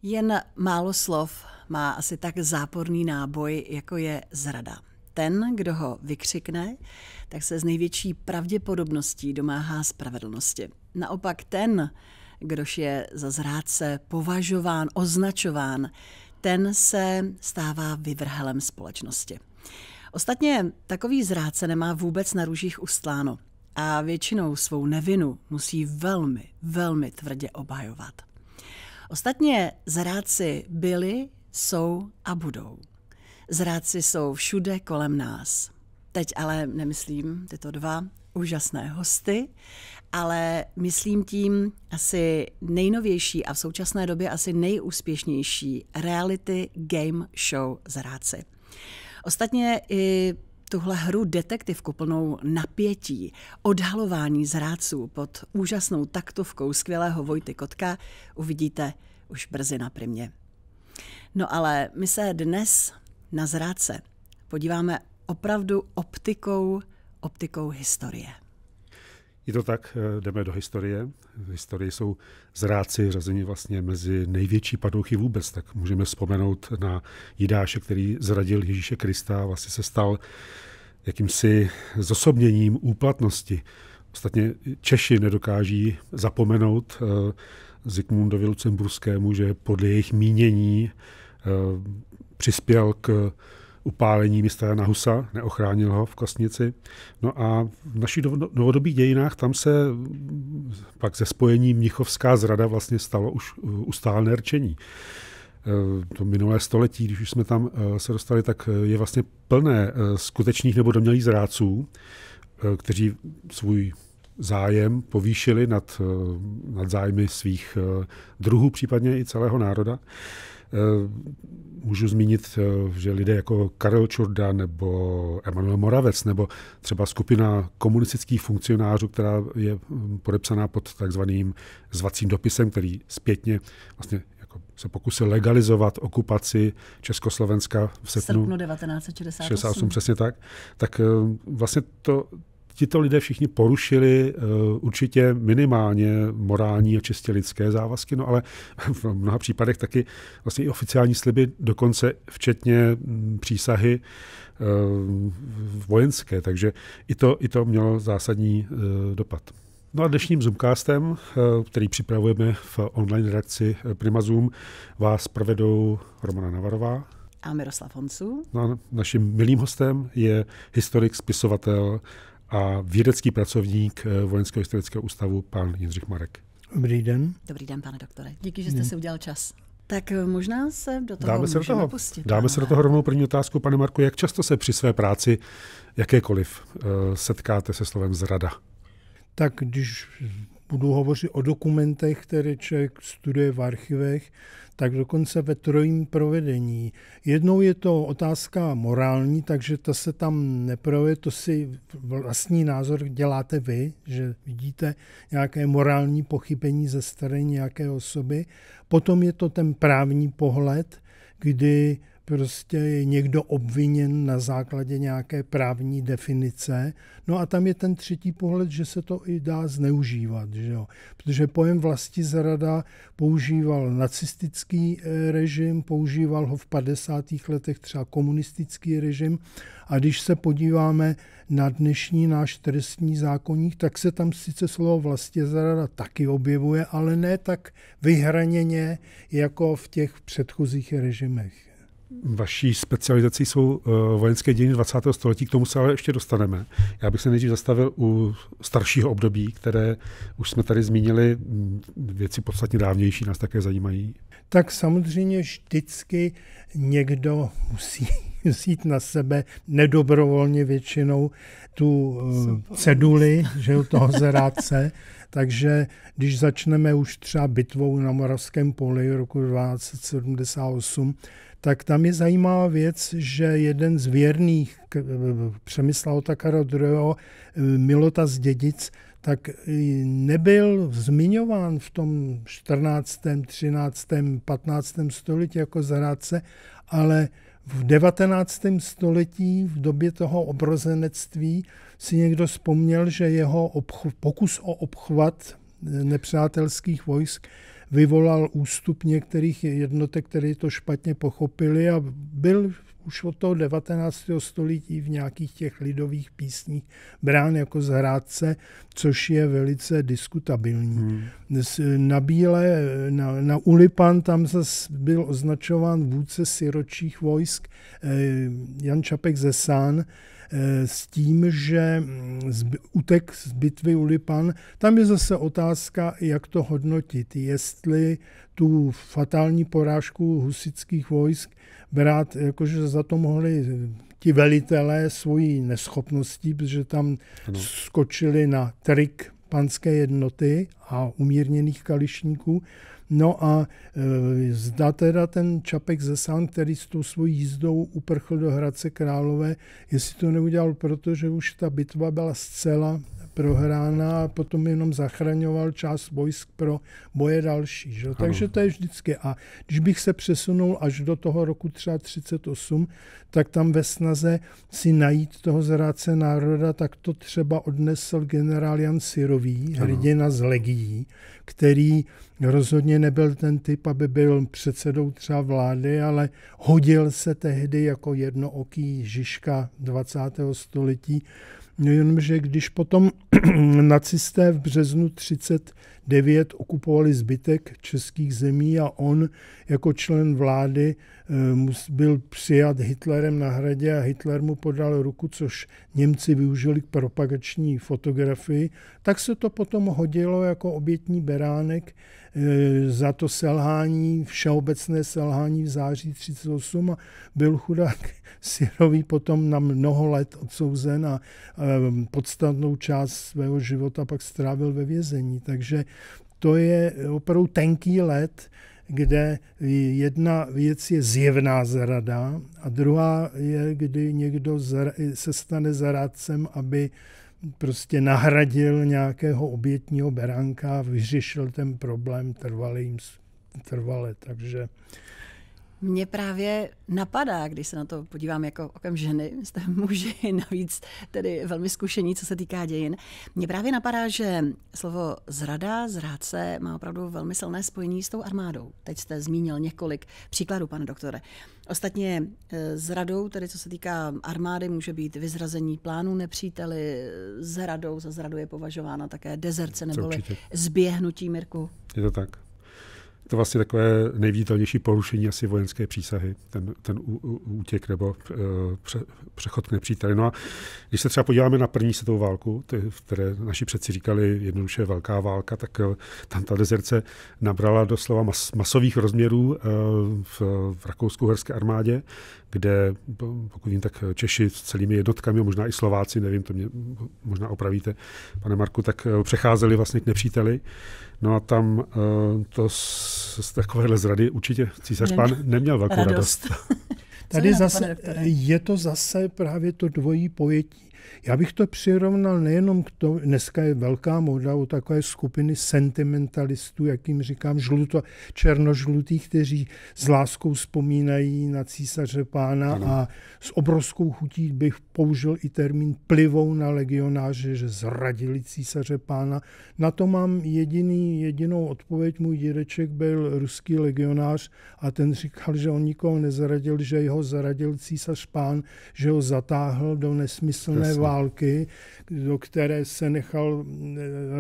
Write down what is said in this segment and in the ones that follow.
Jen málo slov má asi tak záporný náboj, jako je zrada. Ten, kdo ho vykřikne, tak se s největší pravděpodobností domáhá spravedlnosti. Naopak ten, kdož je za zrádce považován, označován, ten se stává vyvrhelem společnosti. Ostatně takový zrádce nemá vůbec na růžích ustláno a většinou svou nevinu musí velmi, velmi tvrdě obhajovat. Ostatně zrádci byli, jsou a budou. Zrádci jsou všude kolem nás. Teď ale nemyslím tyto dva úžasné hosty, ale myslím tím asi nejnovější a v současné době asi nejúspěšnější reality game show Zrádci. Ostatně i tuhle hru detektivku plnou napětí, odhalování zrádců pod úžasnou taktovkou skvělého Vojty Kotka uvidíte už brzy na Primě. No ale my se dnes na zrádce podíváme opravdu optikou historie. Je to tak, jdeme do historie. V historii jsou zrádci řazeni vlastně mezi největší padouchy vůbec. Tak můžeme vzpomenout na Jidáše, který zradil Ježíše Krista a vlastně se stal jakýmsi zosobněním úplatnosti. Ostatně Češi nedokáží zapomenout Zikmundovi Lucemburskému, že podle jejich mínění přispěl k upálení mistra Jana Husa, neochránil ho v Kostnici. No a v našich novodobých dějinách tam se pak ze spojení mnichovská zrada vlastně stalo už ustálené rčení. To minulé století, když už jsme tam se dostali, tak je vlastně plné skutečných nebo domnělých zrádců, kteří svůj zájem povýšili nad zájmy svých druhů, případně i celého národa. Můžu zmínit, že lidé jako Karel Čurda nebo Emanuel Moravec nebo třeba skupina komunistických funkcionářů, která je podepsaná pod takzvaným zvacím dopisem, který zpětně vlastně jako se pokusil legalizovat okupaci Československa v srpnu 1968. Přesně tak. Tak vlastně tito lidé všichni porušili určitě minimálně morální a čistě lidské závazky, no ale v mnoha případech taky vlastně i oficiální sliby, dokonce včetně přísahy vojenské, takže i to mělo zásadní dopad. No a dnešním Zoomcastem, který připravujeme v online redakci Prima Zoom, vás provedou Romana Navarová a Miroslav Honcu. No a naším milým hostem je historik, spisovatel a vědecký pracovník Vojenského historického ústavu pan Jindřich Marek. Dobrý den. Dobrý den, pane doktore. Díky, že jste si udělal čas. Tak možná se do toho můžeme pustit. Dáme se do toho rovnou první otázku, pane Marku. Jak často se při své práci jakékoliv setkáte se slovem zrada? Tak když budu hovořit o dokumentech, které člověk studuje v archivech, tak dokonce ve trojím provedení. Jednou je to otázka morální, takže to se tam neprojevuje, to si vlastní názor děláte vy, že vidíte nějaké morální pochybení ze strany nějaké osoby. Potom je to ten právní pohled, kdy prostě je někdo obviněn na základě nějaké právní definice. No a tam je ten třetí pohled, že se to i dá zneužívat. Že jo? Protože pojem vlastizrada používal nacistický režim, používal ho v 50. letech třeba komunistický režim. A když se podíváme na dnešní náš trestní zákoník, tak se tam sice slovo vlastizrada taky objevuje, ale ne tak vyhraněně jako v těch předchozích režimech. Vaší specializací jsou vojenské dějiny 20. století, k tomu se ale ještě dostaneme. Já bych se nejdřív zastavil u staršího období, které už jsme tady zmínili, věci podstatně dávnější nás také zajímají. Tak samozřejmě vždycky někdo musí vzít na sebe nedobrovolně většinou tu ceduli, že jo, toho zrádce. Takže když začneme už třeba bitvou na Moravském poli roku 1278, tak tam je zajímavá věc, že jeden z věrných Přemysla Otakara II. Milota z Dědic, tak nebyl zmiňován v tom 14., 13., 15. století jako zrádce, ale v 19. století, v době toho obrozenectví, si někdo vzpomněl, že jeho pokus o obchvat nepřátelských vojsk vyvolal ústup některých jednotek, které to špatně pochopili a byl už od toho 19. století v nějakých těch lidových písních brán jako zrádce, což je velice diskutabilní. Na Ulipan tam zase byl označován vůdce siročích vojsk Jan Čapek ze Sán, s tím, že utek z bitvy Ulipan. Tam je zase otázka, jak to hodnotit. Jestli tu fatální porážku husitských vojsk brát, jakože za to mohli ti velitelé svojí neschopností, protože tam skočili na trik panské jednoty a umírněných kališníků. No a zda teda ten Čapek ze Sán, který s tou svojí jízdou uprchl do Hradce Králové, jestli to neudělal, protože už ta bitva byla zcela prohrána a potom jenom zachraňoval část vojsk pro boje další. Že? Takže to je vždycky. A když bych se přesunul až do toho roku třeba 38, tak tam ve snaze si najít toho zrádce národa, tak to třeba odnesl generál Jan Syrový, hrdina z legií, který rozhodně nebyl ten typ, aby byl předsedou třeba vlády, ale hodil se tehdy jako jednooký Žižka 20. století. No jenomže když potom nacisté v březnu 1939 okupovali zbytek českých zemí a on jako člen vlády byl přijat Hitlerem na Hradě a Hitler mu podal ruku, což Němci využili k propagační fotografii, tak se to potom hodilo jako obětní beránek za to selhání, všeobecné selhání v září 1938 a byl chudák Syrový potom na mnoho let odsouzen a podstatnou část svého života pak strávil ve vězení. Takže to je opravdu tenký led, kde jedna věc je zjevná zrada a druhá je, kdy někdo se stane zrádcem, aby prostě nahradil nějakého obětního beránka a vyřešil ten problém trvale. Takže Mně právě napadá, když se na to podívám jako okem ženy, jste muži navíc tedy velmi zkušení, co se týká dějin. Mně právě napadá, že slovo zrada, zrádce má opravdu velmi silné spojení s tou armádou. Teď jste zmínil několik příkladů, pane doktore. Ostatně zradou, tedy co se týká armády, může být vyzrazení plánů nepříteli, zradou, za zradu je považována také dezerce neboli zběhnutí, Mirku. Je to tak. To vlastně takové nejviditelnější porušení asi vojenské přísahy, ten útěk nebo přechod k nepříteli. No a když se třeba podíváme na první světovou válku, v které naši předci říkali jednoduše velká válka, tak tam ta dezerce nabrala doslova masových rozměrů v rakousko-uherské armádě, kde, pokud vím, tak Češi s celými jednotkami, možná i Slováci, nevím, to mě možná opravíte, pane Marku, tak přecházeli vlastně k nepříteli. No a tam to z takovéhle zrady určitě císař pán neměl velkou radost. Tady zase je to zase právě to dvojí pojetí. Já bych to přirovnal nejenom k tomu, dneska je velká móda u takové skupiny sentimentalistů, jak jim říkám, černožlutých, kteří s láskou vzpomínají na císaře pána a s obrovskou chutí bych použil i termín plivou na legionáře, že zradili císaře pána. Na to mám jedinou odpověď. Můj dědeček byl ruský legionář a ten říkal, že on nikoho nezradil, že ho zradil císař pán, že ho zatáhl do nesmyslné války, do které se nechal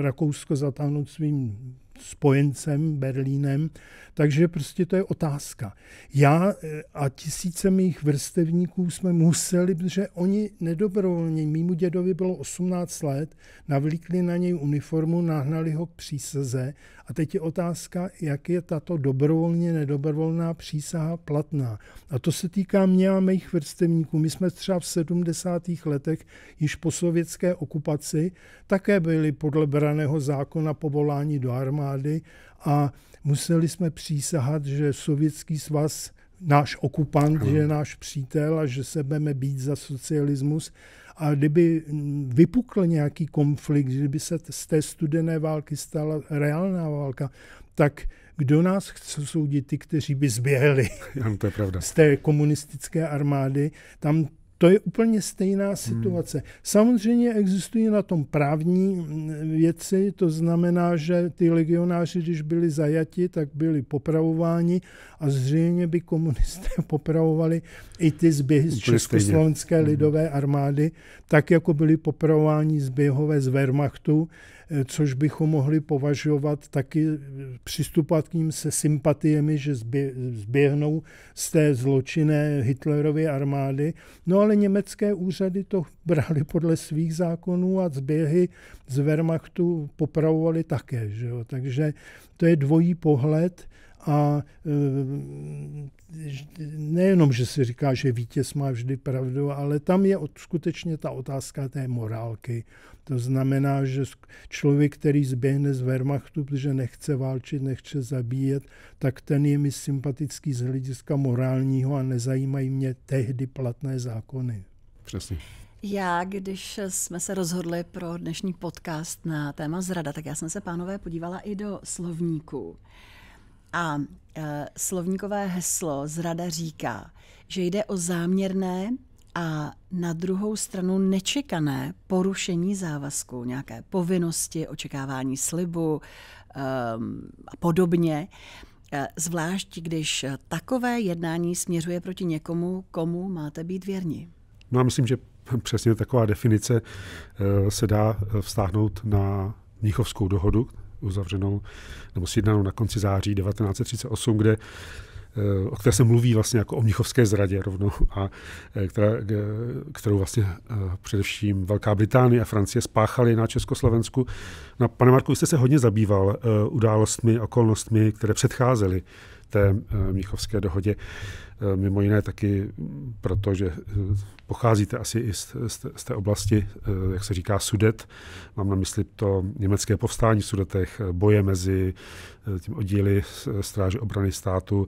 Rakousko zatáhnout svým spojencem Berlínem. Takže prostě to je otázka. Já a tisíce mých vrstevníků jsme museli, protože oni nedobrovolně, mému dědovi bylo 18 let, navlíkli na něj uniformu, nahnali ho k přísaze a teď je otázka, jak je tato dobrovolně nedobrovolná přísaha platná. A to se týká mě a mých vrstevníků. My jsme třeba v 70. letech již po sovětské okupaci také byli podle branného zákona povoláni do armády a museli jsme přísahat, že Sovětský svaz, náš okupant, že je náš přítel a že se budeme bít za socialismus. A kdyby vypukl nějaký konflikt, kdyby se z té studené války stala reálná válka, tak kdo nás chce soudit, ty, kteří by zběhli to je pravda. Z té komunistické armády, tam To je úplně stejná situace. Samozřejmě existují na tom právní věci, to znamená, že ty legionáři, když byli zajati, tak byli popravováni a zřejmě by komunisté popravovali i ty zběhy z Československé lidové armády, tak jako byli popravováni zběhové z Wehrmachtu, což bychom mohli považovat taky, přistupovat k ním se sympatiemi, že zběhnou z té zločinné Hitlerovy armády. No ale německé úřady to brali podle svých zákonů a zběhy z Wehrmachtu popravovali také. Že jo? Takže to je dvojí pohled a nejenom, že se říká, že vítěz má vždy pravdu, ale tam je skutečně ta otázka té morálky. To znamená, že člověk, který zběhne z Wehrmachtu, protože nechce válčit, nechce zabíjet, tak ten je mi sympatický z hlediska morálního a nezajímají mě tehdy platné zákony. Přesně. Já, když jsme se rozhodli pro dnešní podcast na téma zrada, tak já jsem se, pánové, podívala i do slovníku. A slovníkové heslo zrada říká, že jde o záměrné a na druhou stranu nečekané porušení závazku, nějaké povinnosti, očekávání slibu a podobně. Zvlášť, když takové jednání směřuje proti někomu, komu máte být věrni. No a myslím, že přesně taková definice se dá vztáhnout na Mnichovskou dohodu, uzavřenou nebo sjednanou na konci září 1938, o které se mluví vlastně jako o mnichovské zradě rovnou a kterou vlastně především Velká Británie a Francie spáchaly na Československu. No, pane Marku, jste se hodně zabýval událostmi, okolnostmi, které předcházely té mnichovské dohodě. Mimo jiné taky proto, že pocházíte asi i z té oblasti, jak se říká, Sudet. Mám na mysli to německé povstání v Sudetech, boje mezi tím oddíly Stráže obrany státu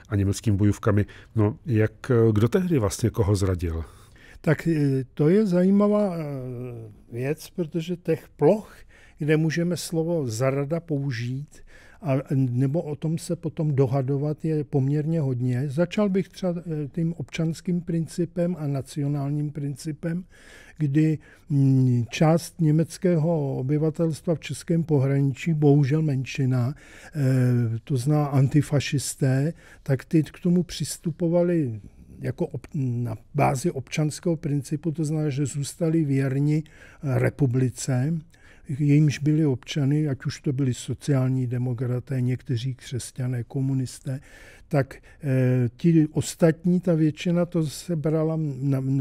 a německými bojůvkami. No, kdo tehdy vlastně koho zradil? Tak to je zajímavá věc, protože těch ploch, kde můžeme slovo zrada použít, nebo o tom se potom dohadovat, je poměrně hodně. Začal bych třeba tím občanským principem a nacionálním principem, kdy část německého obyvatelstva v českém pohraničí, bohužel menšina, to zná antifašisté, tak ty k tomu přistupovali jako na bázi občanského principu, to znamená, že zůstali věrni republice, jejímž byli občany, ať už to byli sociální demokraté, někteří křesťané, komunisté, tak ti ostatní, ta většina to se brala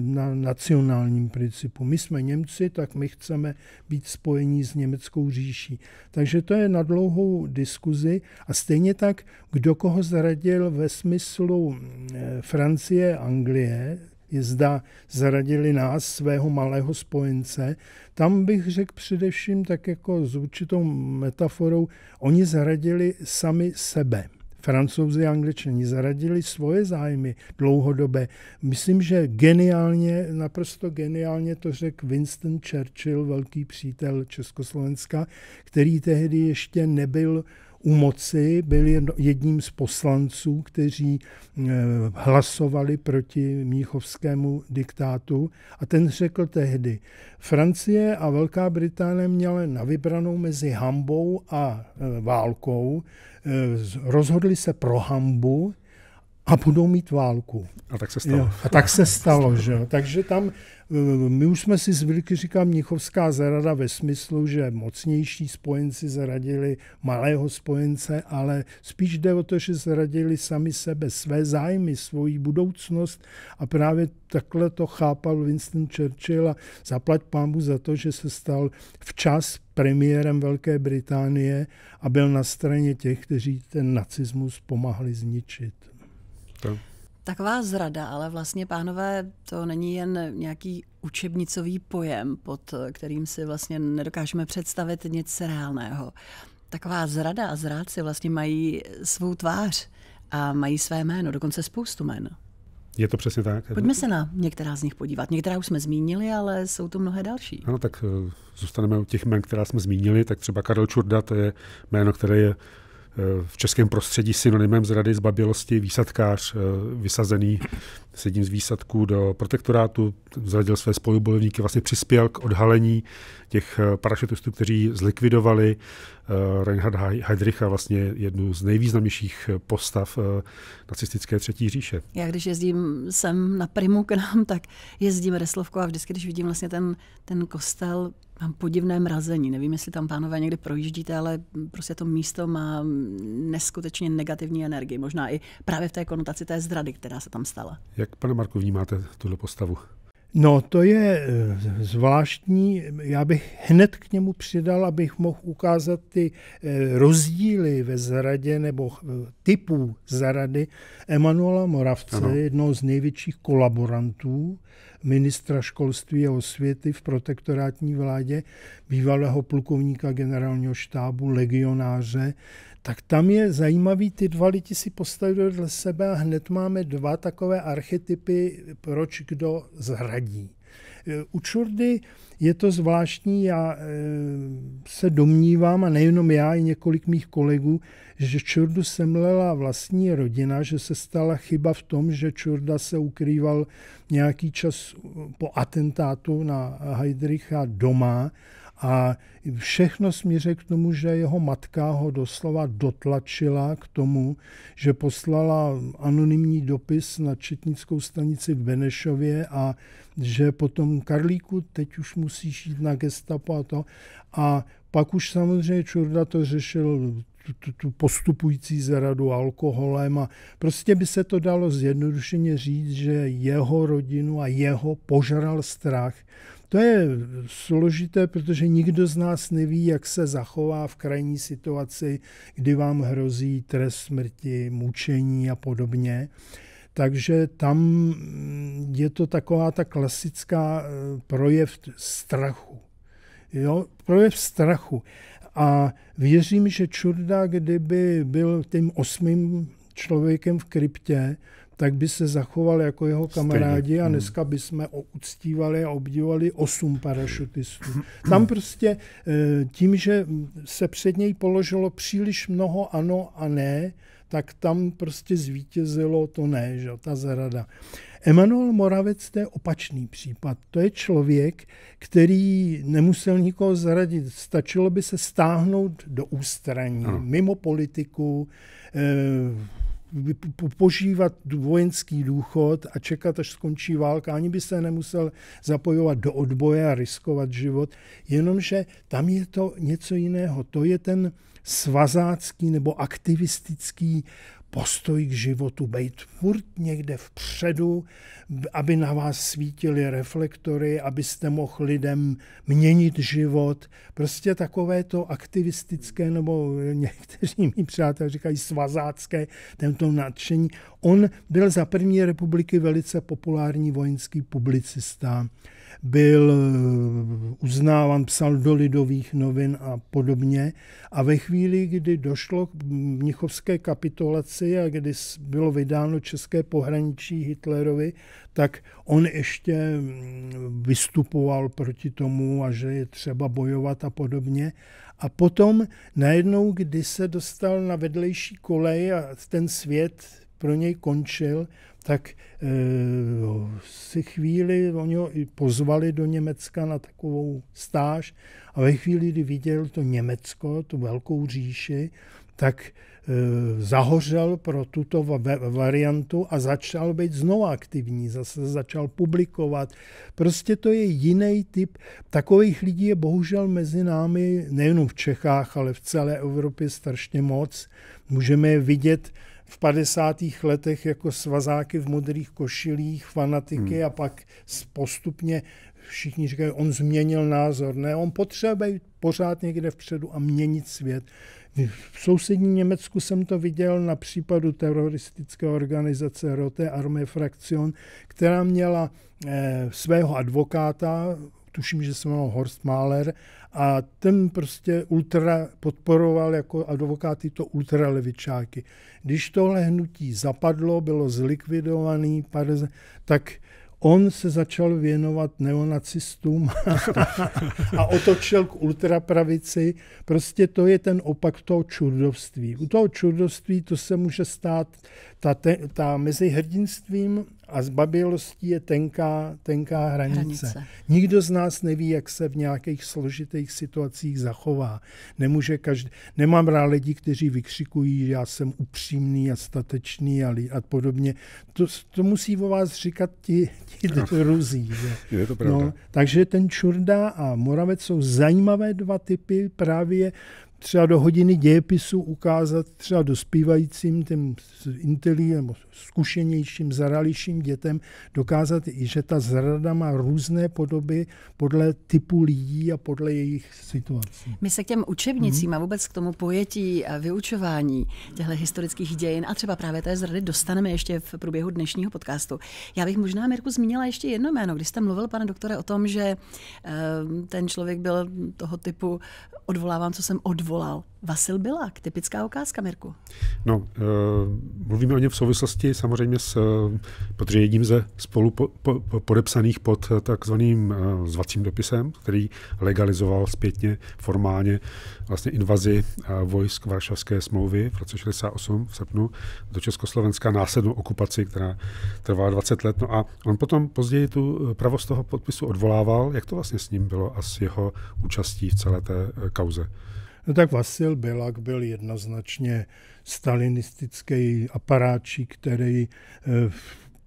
na nacionálním principu. My jsme Němci, tak my chceme být spojení s německou říší. Takže to je na dlouhou diskuzi a stejně tak, kdo koho zradil ve smyslu Francie, Anglie, zda zradili nás, svého malého spojence. Tam bych řekl především tak jako s určitou metaforou, oni zradili sami sebe. Francouzi a Angličani zaradili svoje zájmy dlouhodobé. Myslím, že geniálně, naprosto geniálně to řekl Winston Churchill, velký přítel Československa, který tehdy ještě nebyl u moci, byl jedním z poslanců, kteří hlasovali proti mnichovskému diktátu a ten řekl tehdy, Francie a Velká Británie měly na vybranou mezi hanbou a válkou, rozhodli se pro hanbu a budou mít válku. A tak se stalo. Jo, a tak se stalo, že jo. Takže tam my už jsme si zvykli, říkám, mnichovská zrada ve smyslu, že mocnější spojenci zradili malého spojence, ale spíš jde o to, že zradili sami sebe, své zájmy, svoji budoucnost a právě takhle to chápal Winston Churchill a zaplať pánbůh za to, že se stal včas premiérem Velké Británie a byl na straně těch, kteří ten nacismus pomáhali zničit. To. Taková zrada, ale vlastně, pánové, to není jen nějaký učebnicový pojem, pod kterým si vlastně nedokážeme představit nic reálného. Taková zrada a zrádci vlastně mají svou tvář a mají své jméno, dokonce spoustu jmen. Je to přesně tak? Pojďme se na některá z nich podívat. Některá už jsme zmínili, ale jsou to mnohé další. Ano, tak zůstaneme u těch jmen, která jsme zmínili, tak třeba Karel Čurda, to je jméno, které je v českém prostředí synonymem zrady, zbabělosti, výsadkář, vysazený s jedním z výsadků do protektorátu, zradil své spolubojovníky, vlastně přispěl k odhalení těch parašutistů, kteří zlikvidovali Reinharda Heydricha, vlastně jednu z nejvýznamnějších postav nacistické třetí říše. Já když jezdím sem na Primu k nám, tak jezdím Reslovkou a vždycky, když vidím vlastně ten kostel, mám podivné mrazení. Nevím, jestli tam, pánové, někdy projíždíte, ale prostě to místo má neskutečně negativní energii. Možná i právě v té konotaci té zrady, která se tam stala. Jak, pane Marku, vnímáte tuhle postavu? No, to je zvláštní. Já bych hned k němu přidal, abych mohl ukázat ty rozdíly ve zradě nebo typů zrady Emanuela Moravce, ano. Jednoho z největších kolaborantů ministra školství a osvěty v protektorátní vládě, bývalého plukovníka generálního štábu, legionáře. Tak tam je zajímavý, ty dva lidi si postavili vedle sebe a hned máme dva takové archetypy, proč kdo zradí. U Čurdy je to zvláštní, já se domnívám, a nejenom já, i několik mých kolegů, že Čurdu semlela vlastní rodina, že se stala chyba v tom, že Čurda se ukrýval nějaký čas po atentátu na Heydricha doma, a všechno směřuje k tomu, že jeho matka ho doslova dotlačila k tomu, že poslala anonymní dopis na četnickou stanici v Benešově a že potom Karlíku, teď už musíš jít na gestapo a to. A pak už samozřejmě Čurda to řešil tu postupující zradu alkoholem a prostě by se to dalo zjednodušeně říct, že jeho rodinu a jeho požral strach. To je složité, protože nikdo z nás neví, jak se zachová v krajní situaci, kdy vám hrozí trest smrti, mučení a podobně. Takže tam je to taková ta klasická projev strachu. Jo? Projev strachu. A věřím, že Čurda, kdyby byl tím 8. člověkem v kryptě, tak by se zachoval jako jeho kamarádi a dneska bychom uctívali a obdivovali 8 parašutistů. Tam prostě tím, že se před něj položilo příliš mnoho ano a ne, tak tam prostě zvítězilo to ne, že, ta zrada. Emanuel Moravec, to je opačný případ. To je člověk, který nemusel nikoho zradit. Stačilo by se stáhnout do ústraní, mimo politiku, požívat vojenský důchod a čekat, až skončí válka. Ani by se nemusel zapojovat do odboje a riskovat život. Jenomže tam je to něco jiného. To je ten svazácký nebo aktivistický postoj k životu, bejt furt někde vpředu, aby na vás svítily reflektory, abyste mohl lidem měnit život. Prostě takové to aktivistické, nebo někteří mý přátelé říkají svazácké, tento nadšení. On byl za první republiky velice populární vojenský publicista. Byl uznáván, psal do Lidových novin a podobně. A ve chvíli, kdy došlo k mnichovské kapitulaci a kdy bylo vydáno české pohraničí Hitlerovi, tak on ještě vystupoval proti tomu a že je třeba bojovat a podobně. A potom najednou, kdy se dostal na vedlejší kolej a ten svět pro něj končil, tak si chvíli oni ho pozvali do Německa na takovou stáž a ve chvíli, kdy viděl to Německo, tu velkou říši, tak zahořel pro tuto variantu a začal být znovu aktivní, zase začal publikovat. Prostě to je jiný typ. Takových lidí je bohužel mezi námi, nejenom v Čechách, ale v celé Evropě strašně moc. Můžeme je vidět v 50. letech jako svazáky v modrých košilích, fanatiky a pak postupně všichni říkají, on změnil názor. Ne, on potřebuje být pořád někde vpředu a měnit svět. V sousedním Německu jsem to viděl na případu teroristické organizace Rote Armee Fraktion, která měla svého advokáta, tuším, že se jmenoval Horst Mahler, a ten prostě ultra podporoval jako advokát tyto ultralevičáky. Když tohle hnutí zapadlo, bylo zlikvidovaný, tak On se začal věnovat neonacistům a otočil k ultrapravici. Prostě to je ten opak toho čurdovství. U toho čurdovství to se může stát, ta mezi hrdinstvím a zbabělostí je tenká hranice. Nikdo z nás neví, jak se v nějakých složitých situacích zachová. Nemám rád lidi, kteří vykřikují, že já jsem upřímný a statečný a podobně. To musí o vás říkat ti druzí. Je to pravda. No, takže ten čurda a Moravec jsou zajímavé dva typy právě třeba do hodiny dějepisu ukázat třeba dospívajícím těm nebo zkušenějším, zralějším dětem, dokázat i, že ta zrada má různé podoby podle typu lidí a podle jejich situací. My se k těm učebnicím a vůbec k tomu pojetí a vyučování těchto historických dějin a třeba právě té zrady dostaneme ještě v průběhu dnešního podcastu. Já bych možná, Mirku, zmínila ještě jedno jméno. Když jste mluvil, pane doktore, o tom, že ten člověk byl toho typu odvolávám, co jsem odvolal. Vasil Bilák, typická ukázka, Mirku. No, mluvíme o něm v souvislosti samozřejmě protože jedním ze spolu podepsaných pod takzvaným zvacím dopisem, který legalizoval zpětně formálně vlastně invazi vojsk Varšavské smlouvy v roce 68 v srpnu do Československa, následnou okupaci, která trvala 20 let. No a on potom později tu pravost toho podpisu odvolával. Jak to vlastně s ním bylo a s jeho účastí v celé té kauze? No tak Vasil Bilák byl jednoznačně stalinistický aparáčik, který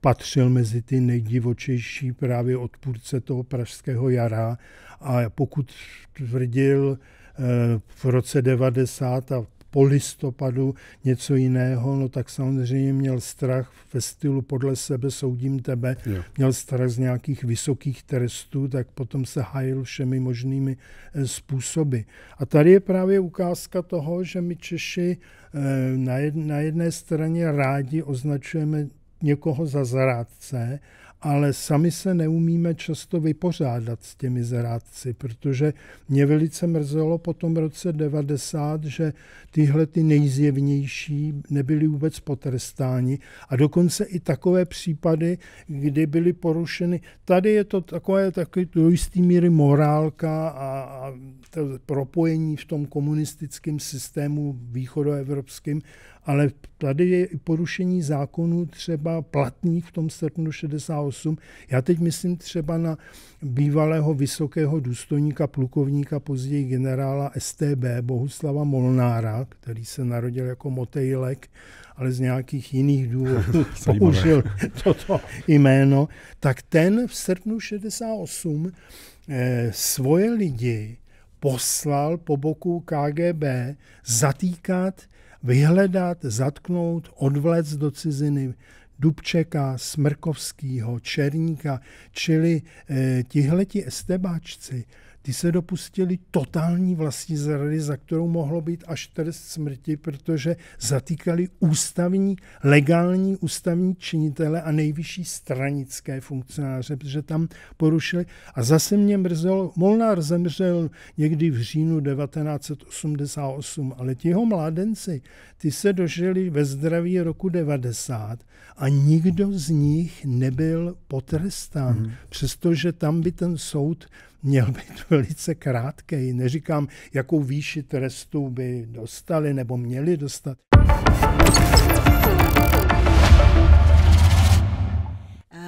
patřil mezi ty nejdivočejší právě odpůrce toho pražského jara. A pokud tvrdil v roce 90 a po listopadu něco jiného, no tak samozřejmě měl strach ve stylu podle sebe soudím tebe, měl strach z nějakých vysokých trestů, tak potom se hájil všemi možnými způsoby. A tady je právě ukázka toho, že my Češi na jedné straně rádi označujeme někoho za zrádce, ale sami se neumíme často vypořádat s těmi zrádci, protože mě velice mrzelo po tom roce 90, že tyhle ty nejzjevnější nebyly vůbec potrestáni a dokonce i takové případy, kdy byly porušeny. Tady je to takové do jistý míry morálka a to propojení v tom komunistickém systému východoevropském, ale tady je i porušení zákonů třeba platných v tom srpnu 68. Já teď myslím třeba na bývalého vysokého důstojníka, plukovníka, později generála StB Bohuslava Molnára, který se narodil jako Motejlek, ale z nějakých jiných důvodů použil toto jméno, tak ten v srpnu 68 svoje lidi poslal po boku KGB zatýkat, vyhledat, zatknout, odvléct do ciziny Dubčeka, Smrkovskýho, Černíka, čili tihleti estebáčci, ty se dopustili totální vlastní zrady, za kterou mohlo být až trest smrti, protože zatýkali legální ústavní činitele a nejvyšší stranické funkcionáře, protože tam porušili. A zase mě mrzelo, Molnár zemřel někdy v říjnu 1988, ale ti jeho mládenci, ty se dožili ve zdraví roku 90 a nikdo z nich nebyl potrestán, přestože tam by ten soud měl být velice krátký. Neříkám, jakou výši trestu by dostali nebo měli dostat.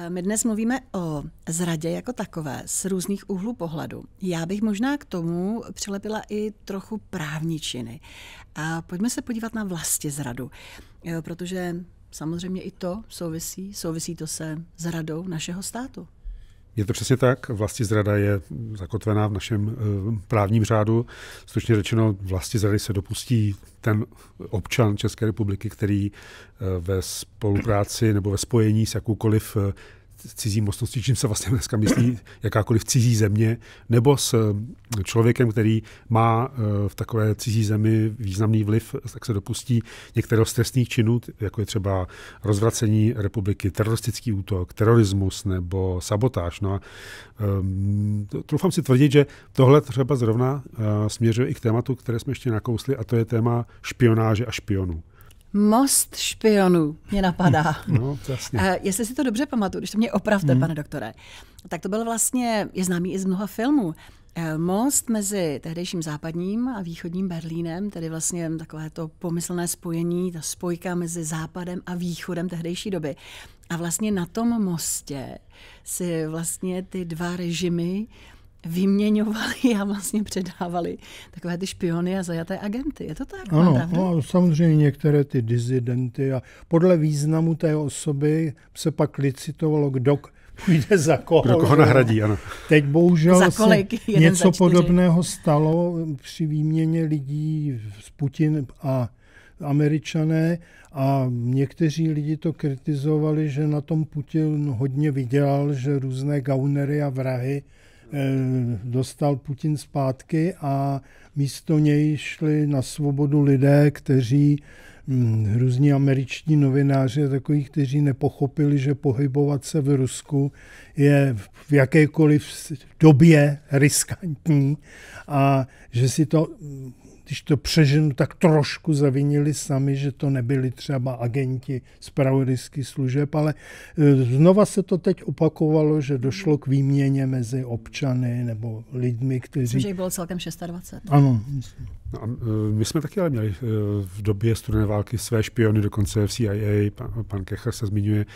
My dnes mluvíme o zradě jako takové z různých úhlů pohledu. Já bych možná k tomu přilepila i trochu právničiny. A pojďme se podívat na vlastizradu, protože samozřejmě i to souvisí to se zradou našeho státu. Je to přesně tak. Vlastizrada je zakotvená v našem právním řádu. Stručně řečeno, vlastizrady se dopustí ten občan České republiky, který ve spolupráci nebo ve spojení s jakoukoliv cizí mocností, čím se vlastně dneska myslí jakákoliv cizí země, nebo s člověkem, který má v takové cizí zemi významný vliv, tak se dopustí některého z trestných činů, jako je třeba rozvracení republiky, teroristický útok, terorismus nebo sabotáž. No a troufám si tvrdit, že tohle třeba zrovna směřuje i k tématu, které jsme ještě nakousli, a to je téma špionáže a špionů. Most špionů mě napadá. No, jasně. Jestli si to dobře pamatuju, když to mě opravte, pane doktore, tak to byl vlastně, je známý i z mnoha filmů, most mezi tehdejším západním a východním Berlínem, tedy vlastně takové to pomyslné spojení, ta spojka mezi západem a východem tehdejší doby. A vlastně na tom mostě si vlastně ty dva režimy vyměňovali a vlastně předávali takové ty špiony a zajaté agenty. Je to tak? Ano, samozřejmě některé ty disidenty a podle významu té osoby se pak licitovalo, kdo půjde za koho. Kdo koho nahradí, ano. Teď bohužel se něco za podobného stalo při výměně lidí z Putin a Američané a někteří lidi to kritizovali, že na tom Putin hodně vydělal, že různé gaunery a vrahy dostal Putin zpátky a místo něj šli na svobodu lidé, kteří různí američtí novináři, takový, kteří nepochopili, že pohybovat se v Rusku je v jakékoliv době riskantní a že si to, když to přeženu, tak trošku zavinili sami, že to nebyli třeba agenti zpravodajských služeb, ale znova se to teď opakovalo, že došlo k výměně mezi občany nebo lidmi, kteří... Myslím, že jich bylo celkem 26. Ano. No a my jsme taky ale měli v době studené války své špiony, dokonce v CIA, pan Kecher se zmiňuje,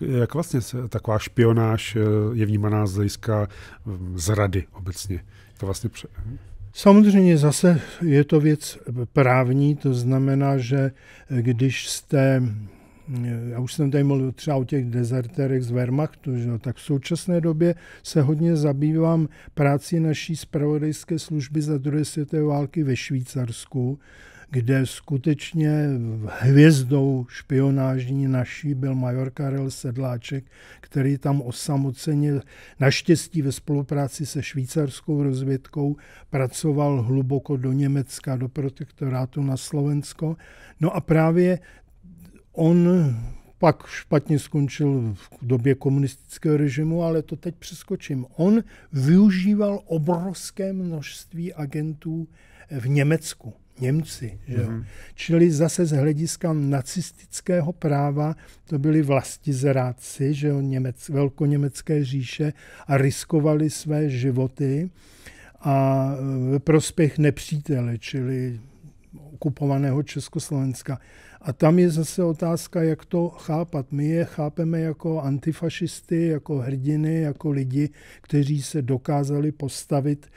jak vlastně taková špionáž je vnímaná z hlediska zrady obecně. To vlastně Samozřejmě zase je to věc právní, to znamená, že když jste, já už jsem tady mluvil třeba o těch dezertérech z Wehrmachtu, že, tak v současné době se hodně zabývám práci naší zpravodajské služby za druhé světové války ve Švýcarsku, kde skutečně hvězdou špionážní naší byl major Karel Sedláček, který tam osamoceně, naštěstí ve spolupráci se švýcarskou rozvědkou, pracoval hluboko do Německa, do protektorátu na Slovensko. No a právě on pak špatně skončil v době komunistického režimu, ale to teď přeskočím. On využíval obrovské množství agentů v Německu. Němci, že jo. Čili zase z hlediska nacistického práva to byli vlastizrádci, že jo, velkoněmecké říše a riskovali své životy a ve prospěch nepřítele, čili okupovaného Československa. A tam je zase otázka, jak to chápat. My je chápeme jako antifašisty, jako hrdiny, jako lidi, kteří se dokázali postavit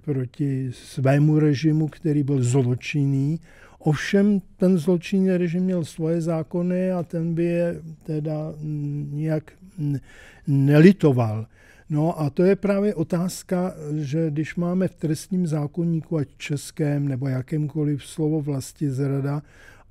proti svému režimu, který byl zločinný. Ovšem ten zločinný režim měl svoje zákony a ten by je teda nijak nelitoval. No a to je právě otázka, že když máme v trestním zákoníku, ať českém nebo jakémkoliv slovo vlastizrada,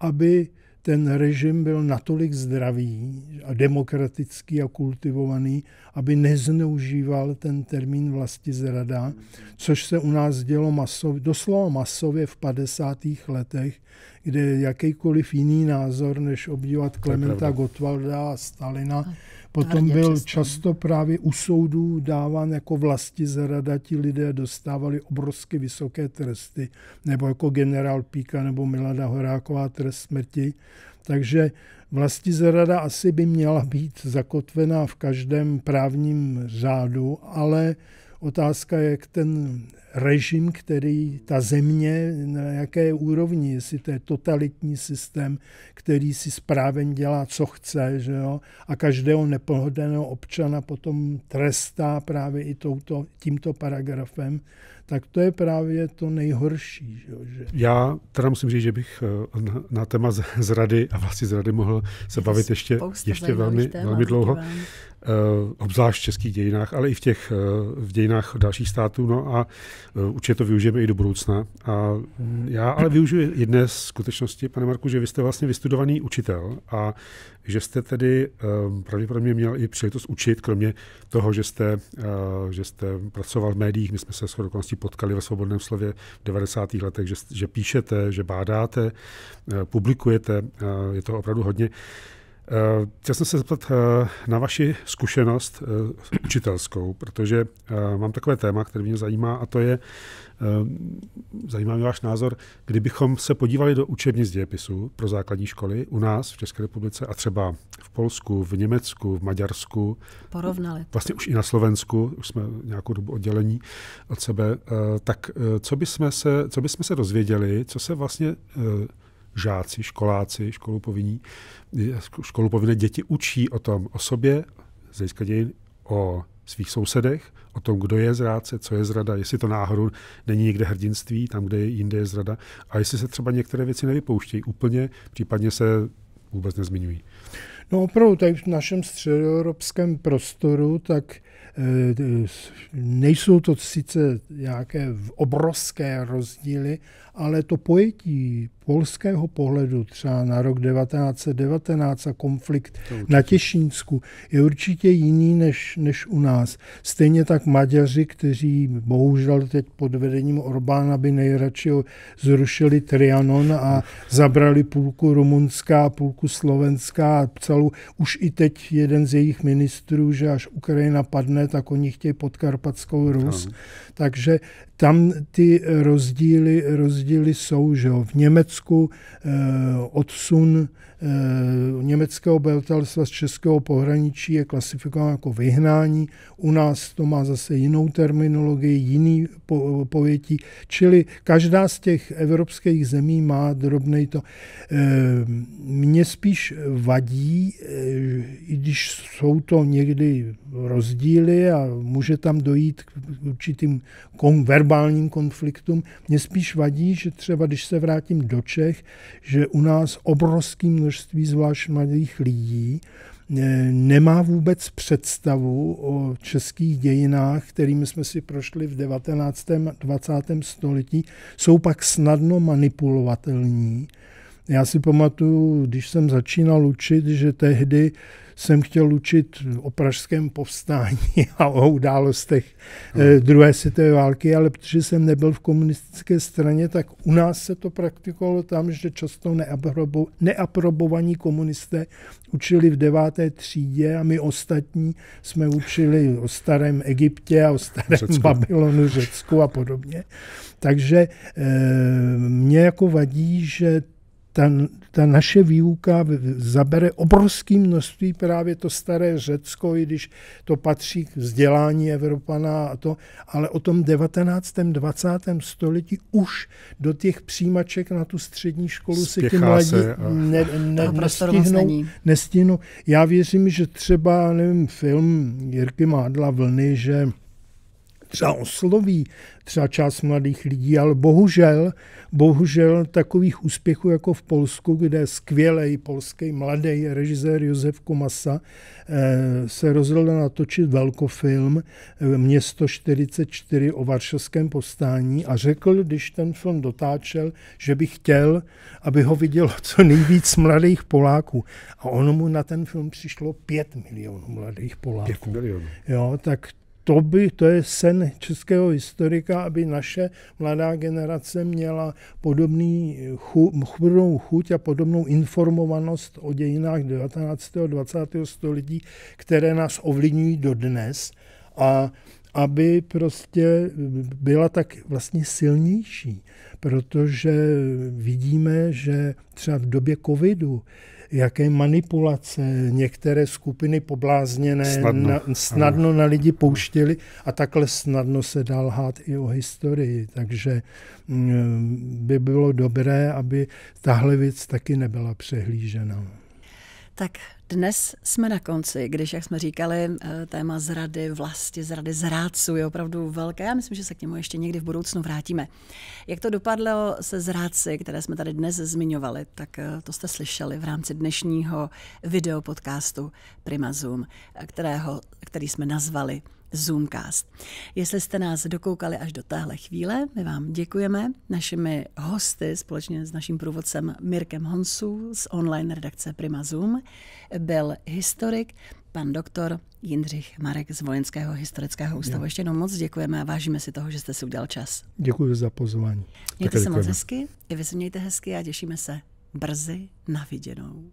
aby ten režim byl natolik zdravý a demokratický a kultivovaný, aby nezneužíval ten termín vlastizrada, což se u nás dělo doslova masově v 50. letech, kde jakýkoliv jiný názor, než obdivat Klementa Gottwalda a Stalina, potom byl často právě u soudů dáván jako vlastizrada, ti lidé dostávali obrovsky vysoké tresty, nebo jako generál Píka nebo Milada Horáková trest smrti. Takže vlastizrada asi by měla být zakotvená v každém právním řádu, ale otázka je, jak ten režim, který ta země, na jaké úrovni, jestli to je totalitní systém, který si správen dělá, co chce, že jo, a každého nepohodlného občana potom trestá právě i tímto paragrafem, tak to je právě to nejhorší. Že? Já teda musím říct, že bych na téma zrady a vlastizrady mohl se bavit ještě velmi dlouho. Obzvlášť v českých dějinách, ale i v dějinách dalších států. No a určitě to využijeme i do budoucna. A já ale využiju jedné skutečnosti, pane Marku, že vy jste vlastně vystudovaný učitel a že jste tedy pravděpodobně měl i příležitost učit, kromě toho, že jste pracoval v médiích. My jsme se shodou okolností potkali ve Svobodném slově v 90. letech, že píšete, že bádáte, publikujete, je toho opravdu hodně. Chtěl jsem se zeptat na vaši zkušenost učitelskou, protože mám takové téma, které mě zajímá, a to je Zajímá mě váš názor, kdybychom se podívali do učebnic dějepisu pro základní školy u nás v České republice a třeba v Polsku, v Německu, v Maďarsku, porovnali. Vlastně už i na Slovensku, už jsme nějakou dobu oddělení od sebe, tak co bychom se dozvěděli, co se vlastně žáci, školáci, školu povinné děti učí o sobě, z hlediska dějin, o svých sousedech, o tom, kdo je zrádce, co je zrada, jestli to náhodou není někde hrdinství, tam, kde jinde je zrada, a jestli se třeba některé věci nevypouštějí úplně, případně se vůbec nezmiňují. No opravdu, tady v našem středoevropském prostoru, tak nejsou to sice nějaké obrovské rozdíly, ale to pojetí polského pohledu třeba na rok 1919 a konflikt na Těšínsku je určitě jiný než u nás. Stejně tak Maďaři, kteří bohužel teď pod vedením Orbána by nejradši zrušili Trianon a zabrali půlku Rumunska a půlku Slovenska a celou, už i teď jeden z jejich ministrů, že až Ukrajina padne, tak oni chtějí Podkarpatskou Rus. Takže tam ty rozdíly jsou, že jo. V Německu odsun německého obyvatelstva z českého pohraničí je klasifikován jako vyhnání. U nás to má zase jinou terminologii, jiný pojetí. Čili každá z těch evropských zemí má drobnej to. Mně spíš vadí, i když jsou to někdy rozdíly a může tam dojít k určitým verbálním konfliktům, mně spíš vadí, že třeba když se vrátím do Čech, že u nás obrovský množství zvlášť mladých lidí nemá vůbec představu o českých dějinách, kterými jsme si prošli v 19. a 20. století, jsou pak snadno manipulovatelní. Já si pamatuju, když jsem začínal učit, že tehdy jsem chtěl učit o pražském povstání a o událostech druhé světové války, ale protože jsem nebyl v komunistické straně, tak u nás se to praktikovalo tam, že často neaprobovaní komunisté učili v 9. třídě a my ostatní jsme učili o starém Egyptě a o starém Babylonu, Řecku a podobně. Takže mě jako vadí, že ta naše výuka zabere obrovské množství právě to staré Řecko, i když to patří k vzdělání Evropana a to, ale o tom 19. 20. století už do těch přijímaček na tu střední školu se ti mladí nestihnou. Já věřím, že třeba, nevím, film Jirky Mádla Vlny, že třeba osloví třeba část mladých lidí, ale bohužel takových úspěchů jako v Polsku, kde skvělý polský mladý režisér Josef Komasa se rozhodl natočit velkofilm Město 44 o varšavském povstání a řekl, když ten film dotáčel, že by chtěl, aby ho vidělo co nejvíc mladých Poláků. A ono mu na ten film přišlo 5 milionů mladých Poláků. 5 milionů. Jo, tak to je sen českého historika, aby naše mladá generace měla podobnou chuť a podobnou informovanost o dějinách 19. a 20. století, které nás ovlivňují dodnes, a aby prostě byla tak vlastně silnější, protože vidíme, že třeba v době covidu jaké manipulace některé skupiny poblázněné snadno na lidi pouštěly a takhle snadno se dá lhát i o historii. Takže by bylo dobré, aby tahle věc taky nebyla přehlížena. Tak dnes jsme na konci, když, jak jsme říkali, téma zrady, vlasti, zrady zrádců je opravdu velké. Já myslím, že se k němu ještě někdy v budoucnu vrátíme. Jak to dopadlo se zrádci, které jsme tady dnes zmiňovali, tak to jste slyšeli v rámci dnešního videopodcastu Prima Zoom, který jsme nazvali Zoomcast. Jestli jste nás dokoukali až do téhle chvíle, my vám děkujeme. Našimi hosty společně s naším průvodcem Mirkem Honsu z online redakce Prima Zoom byl historik pan doktor Jindřich Marek z Vojenského historického ústavu. Ještě jednou moc děkujeme a vážíme si toho, že jste si udělal čas. Děkuji za pozvání. Mějte se moc hezky, i vy se mějte hezky a těšíme se brzy na viděnou.